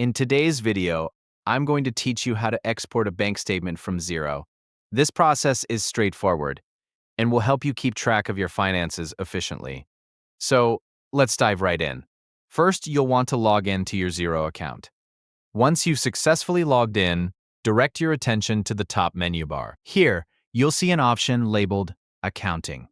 In today's video, I'm going to teach you how to export a bank statement from Xero. This process is straightforward and will help you keep track of your finances efficiently. So let's dive right in. First, you'll want to log in to your Xero account. Once you've successfully logged in, direct your attention to the top menu bar. Here, you'll see an option labeled Accounting.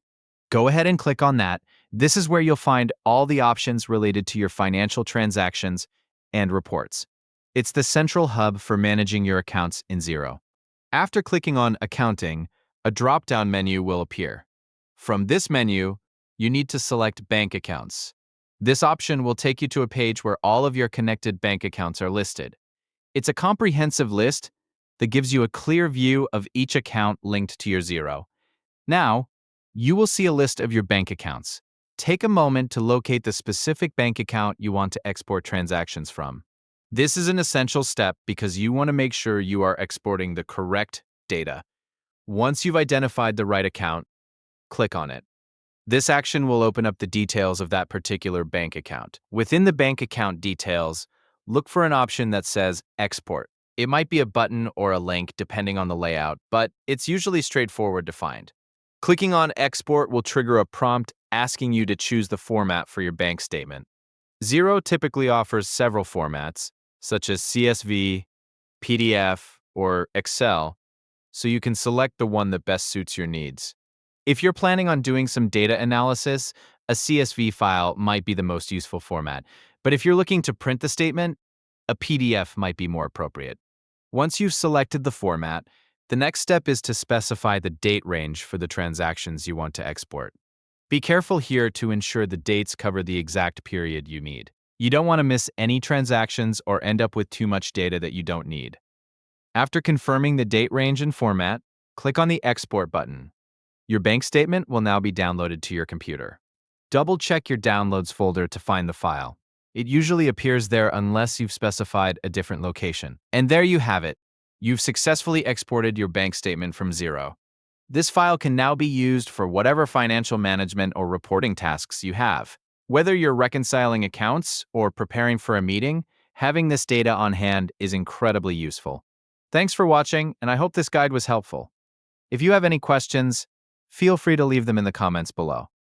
Go ahead and click on that. This is where you'll find all the options related to your financial transactions and reports. It's the central hub for managing your accounts in Xero. After clicking on Accounting, a drop-down menu will appear. From this menu, you need to select Bank Accounts. This option will take you to a page where all of your connected bank accounts are listed. It's a comprehensive list that gives you a clear view of each account linked to your Xero. Now, you will see a list of your bank accounts. Take a moment to locate the specific bank account you want to export transactions from. This is an essential step because you want to make sure you are exporting the correct data. Once you've identified the right account, click on it. This action will open up the details of that particular bank account. Within the bank account details, look for an option that says Export. It might be a button or a link depending on the layout, but it's usually straightforward to find. Clicking on Export will trigger a prompt asking you to choose the format for your bank statement. Xero typically offers several formats, such as CSV, PDF, or Excel, so you can select the one that best suits your needs. If you're planning on doing some data analysis, a CSV file might be the most useful format. But if you're looking to print the statement, a PDF might be more appropriate. Once you've selected the format, the next step is to specify the date range for the transactions you want to export. Be careful here to ensure the dates cover the exact period you need. You don't want to miss any transactions or end up with too much data that you don't need. After confirming the date range and format, click on the Export button. Your bank statement will now be downloaded to your computer. Double-check your Downloads folder to find the file. It usually appears there unless you've specified a different location. And there you have it. You've successfully exported your bank statement from Xero. This file can now be used for whatever financial management or reporting tasks you have. Whether you're reconciling accounts or preparing for a meeting, having this data on hand is incredibly useful. Thanks for watching, and I hope this guide was helpful. If you have any questions, feel free to leave them in the comments below.